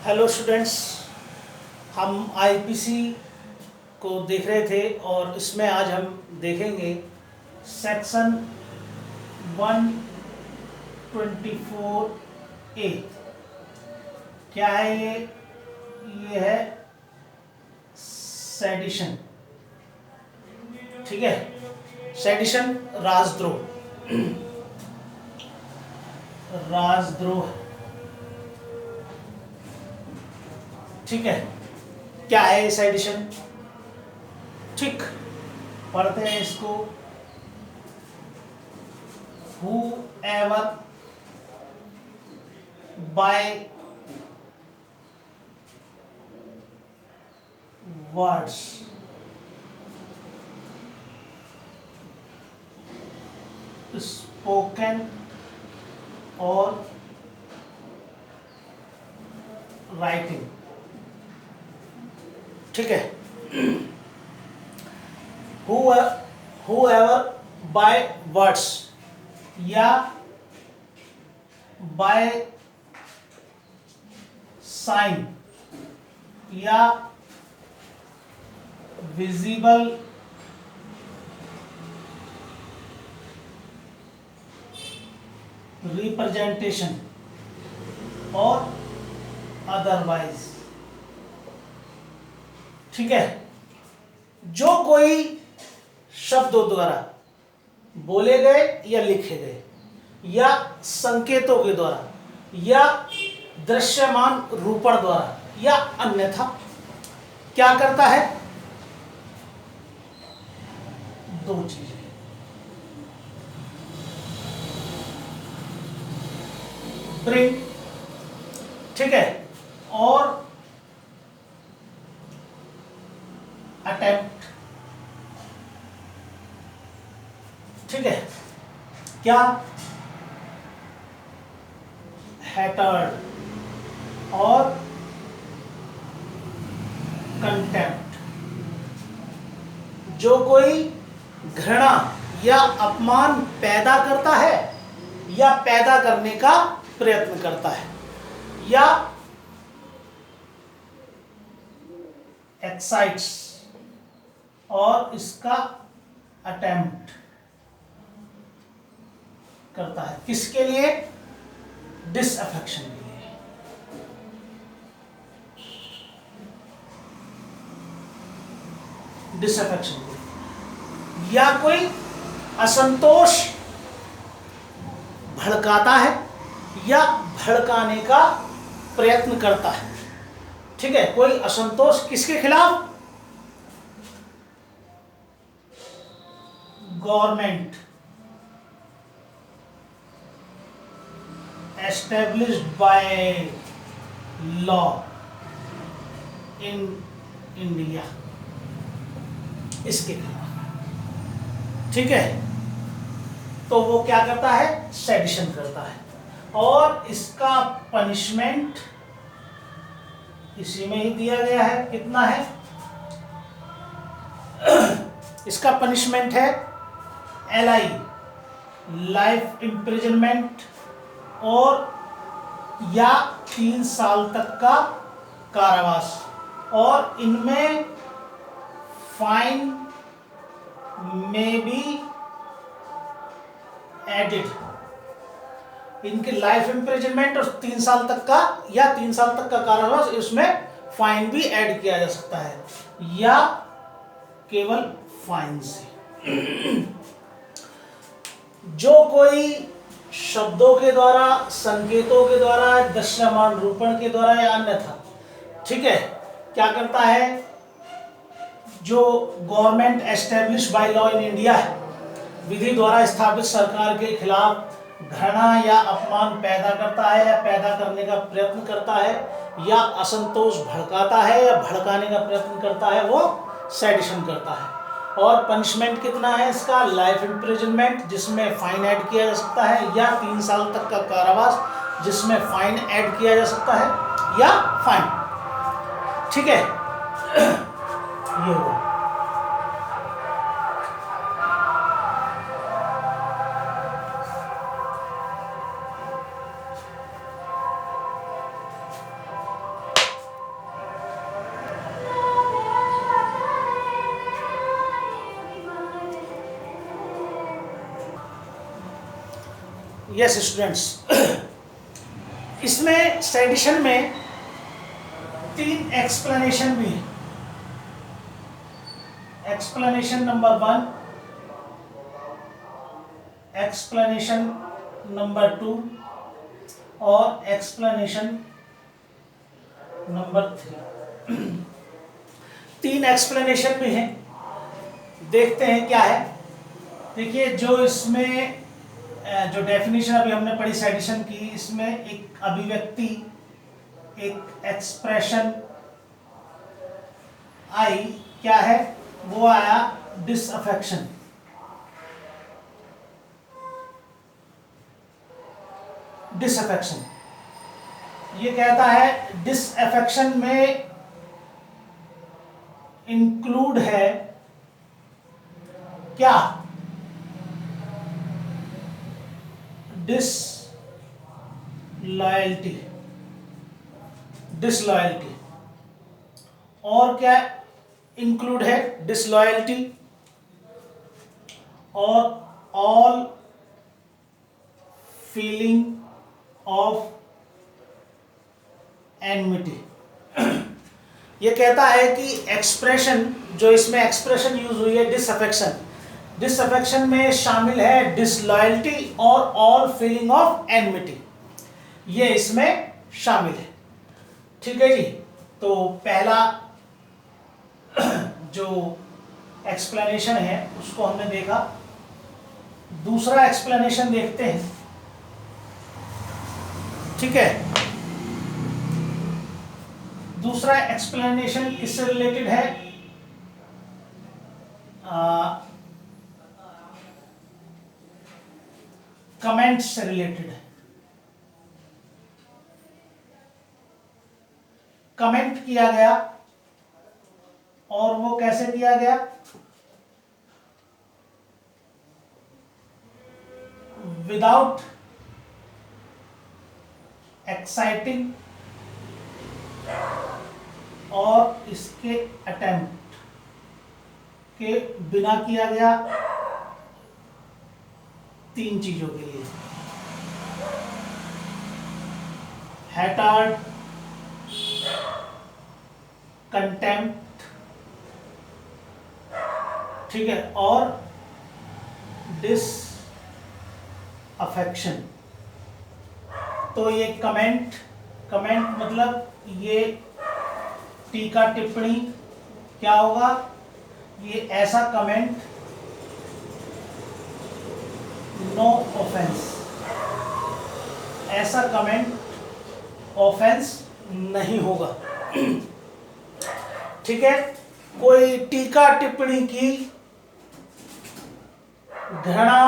Hello students, हम IPC को देख रहे थे और इसमें आज हम देखेंगे सेक्शन 124A। क्या है ये है सेडिशन। ठीक है, सेडिशन राजद्रोह। राजद्रोह, ठीक है। क्या है सेडिशन? ठीक, पढ़ते हैं इसको। whoever by words spoken or writing, ठीक है। whoever by words या by साइन या विजिबल रिप्रेजेंटेशन और अदरवाइज, ठीक है। जो कोई शब्दों द्वारा बोले गए या लिखे गए या संकेतों के द्वारा या दृश्यमान रूपण द्वारा या अन्यथा क्या करता है? दो चीजें, ब्रिंग, ठीक है, और अटेम्प्ट, ठीक है। क्या? हैटर्ड और कंटेम्प्ट। जो कोई घृणा या अपमान पैदा करता है या पैदा करने का प्रयत्न करता है या एक्साइट्स और इसका अटेम्प्ट करता है। किसके लिए? डिसअफेक्शन के लिए। डिसअफेक्शन के लिए या कोई असंतोष भड़काता है या भड़काने का प्रयत्न करता है, ठीक है। कोई असंतोष किसके खिलाफ? Government established by law in India, इसके खिलाफ, ठीक है। तो वो क्या करता है? सेडिशन करता है। और इसका पनिशमेंट इसी में ही दिया गया है। कितना है इसका पनिशमेंट? है LI, लाइफ इम्प्रिजनमेंट और या 3 साल तक का कारावास। और इनमें फाइन में भी एडिड। इनके लाइफ इम्प्रिजनमेंट और 3 साल तक का या 3 साल तक का कारावास, इसमें फाइन भी ऐड किया जा सकता है या केवल फाइन से। जो कोई शब्दों के द्वारा, संकेतों के द्वारा, दृश्यमान रूपण के द्वारा या अन्यथा, ठीक है, क्या करता है? जो government establish by law in India है, विधि द्वारा स्थापित सरकार के खिलाफ घृणा या अपमान पैदा करता है या पैदा करने का प्रयत्न करता है या असंतोष भड़काता है या भड़काने का प्रयत्न करता है, वो सेडिशन करता है। और पनिशमेंट कितना है इसका? लाइफ इम्प्रिजनमेंट जिसमें फाइन ऐड किया जा सकता है या 3 साल तक का कारावास जिसमें फाइन ऐड किया जा सकता है या फाइन, ठीक है। ये हुआ। यस स्टूडेंट्स, इसमें सेडिशन में 3 एक्सप्लेनेशन भी है। एक्सप्लेनेशन नंबर 1, एक्सप्लेनेशन नंबर 2 और एक्सप्लेनेशन नंबर 3। 3 एक्सप्लेनेशन भी हैं। देखते हैं क्या है। देखिए, जो इसमें जो डेफिनेशन अभी हमने पढ़ी सेडिशन की, इसमें एक अभिव्यक्ति, एक एक्सप्रेशन आई, क्या है वो आया, डिसअफेक्शन। डिसअफेक्शन ये कहता है डिसअफेक्शन में इंक्लूड है क्या, डिसलॉयल्टी। डिसलॉयल्टी और क्या इंक्लूड है, डिसलॉयल्टी और ऑल फीलिंग ऑफ एनमिटी। ये कहता है कि एक्सप्रेशन, जो इसमें एक्सप्रेशन यूज हुई है डिसअफेक्शन, डिसअफेक्शन में शामिल है डिसलॉयल्टी और ऑल फीलिंग ऑफ एनमिटी, ये इसमें शामिल है। ठीक है जी। तो पहला जो एक्सप्लेनेशन है उसको हमने देखा। दूसरा एक्सप्लेनेशन देखते हैं। ठीक है, दूसरा एक्सप्लेनेशन किससे रिलेटेड है, कमेंट से रिलेटेड है। कमेंट किया गया और वो कैसे किया गया, विदाउट एक्साइटिंग और इसके अटेम्प्ट के बिना किया गया 3 चीजों के लिए, हैटार्ड, कंटेम्प्ट, ठीक है, और डिसअफेक्शन। तो ये कमेंट मतलब ये टीका टिप्पणी क्या होगा, ये ऐसा कमेंट, नो ऑफेंस, ऐसा कमेंट ऑफेंस नहीं होगा। ठीक है, कोई टीका टिप्पणी की घृणा,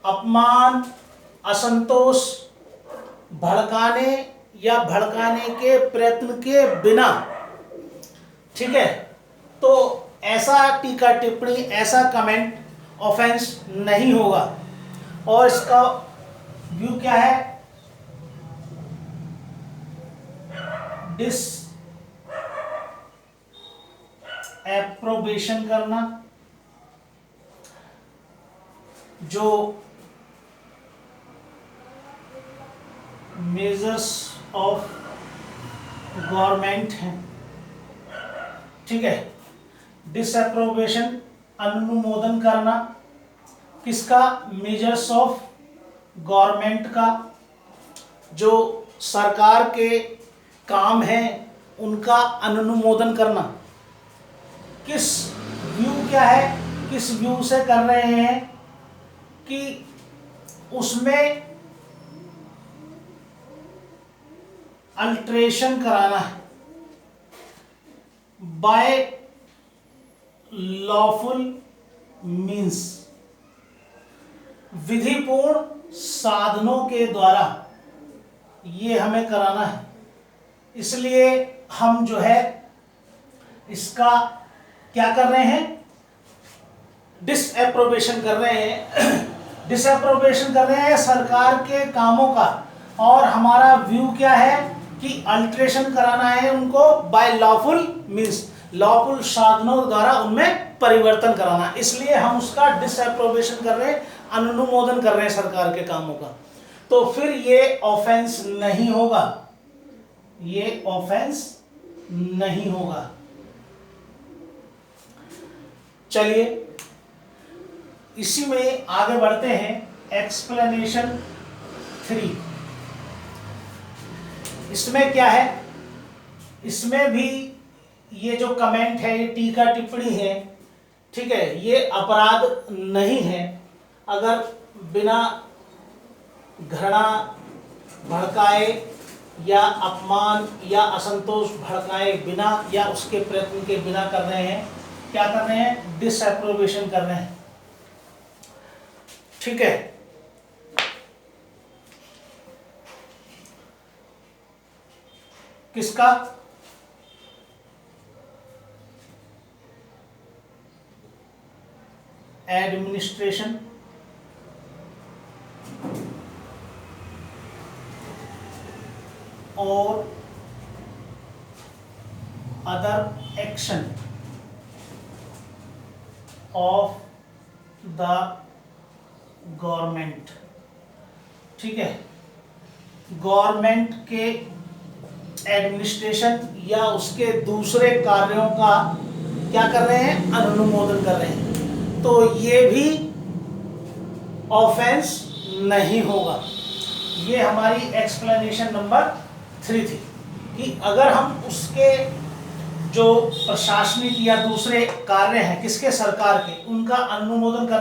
अपमान, असंतोष, भड़काने या भड़काने के प्रयत्न के बिना, ठीक है, तो ऐसा टीका टिप्पणी, ऐसा कमेंट ऑफेंस नहीं होगा। और इसका व्यू क्या है, डिसएप्रोबेशन करना, जो मेजर्स ऑफ गवर्नमेंट हैं। ठीक है, डिसएप्रोबेशन अनुमोदन करना किसका, मेजर्स ऑफ गवर्नमेंट का, जो सरकार के काम है उनका अनुमोदन करना। किस व्यू क्या है, किस व्यू से कर रहे हैं कि उसमें अल्ट्रेशन कराना है, बाय लॉफुल मीन्स, विधिपूर्ण साधनों के द्वारा ये हमें कराना है। इसलिए हम जो है इसका क्या कर रहे हैं, डिसएप्रोबेशन कर रहे हैं। डिसएप्रोबेशन कर रहे हैं सरकार के कामों का, और हमारा व्यू क्या है कि अल्ट्रेशन कराना है उनको बाय लॉफुल मीन्स, लॉफुल साधनों द्वारा उनमें परिवर्तन कराना, इसलिए हम उसका डिसएप्रोबेशन कर रहे हैं, अनुमोदन कर रहे हैं सरकार के कामों का, तो फिर ये ऑफेंस नहीं होगा, ये ऑफेंस नहीं होगा। चलिए इसी में आगे बढ़ते हैं। एक्सप्लेनेशन 3, इसमें क्या है, इसमें भी ये जो कमेंट है, ये टीका टिप्पणी है, ठीक है, ये अपराध नहीं है अगर बिना घृणा भड़काए या अपमान या असंतोष भड़काए बिना या उसके प्रयत्न के बिना कर रहे हैं। क्या कर रहे हैं? डिसएप्रोबेशन कर रहे हैं, ठीक है। किसका? एडमिनिस्ट्रेशन और other action of the government, ठीक है। गवर्नमेंट के एडमिनिस्ट्रेशन या उसके दूसरे कार्यों का क्या कर रहे हैं? अनुमोदन कर रहे हैं, तो ये भी ऑफेंस नहीं होगा। ये हमारी एक्सप्लेनेशन नंबर 3 थी कि अगर हम उसके जो प्रशासनिक या दूसरे कार्य हैं किसके? सरकार के, उनका अनुमोदन कर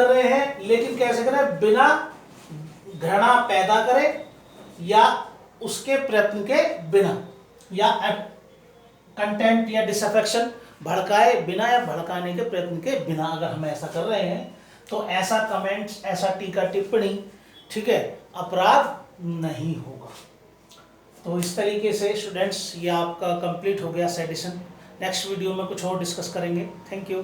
रहे हैं, लेकिन कैसे करें? बिना घृणा पैदा करे या उसके प्रयत्न के बिना, या कंटेम्प्ट या डिसअफेक्शन भड़काए बिना या भड़काने के प्रयत्न के बिना अगर हम ऐसा कर रहे हैं तो ऐसा कमेंट्स, ऐसा टीका टिप्पणी, ठीक है, अपराध नहीं होगा। तो इस तरीके से स्टूडेंट्स ये आपका कंप्लीट हो गया सेडिशन। नेक्स्ट वीडियो में कुछ और डिस्कस करेंगे। Thank you.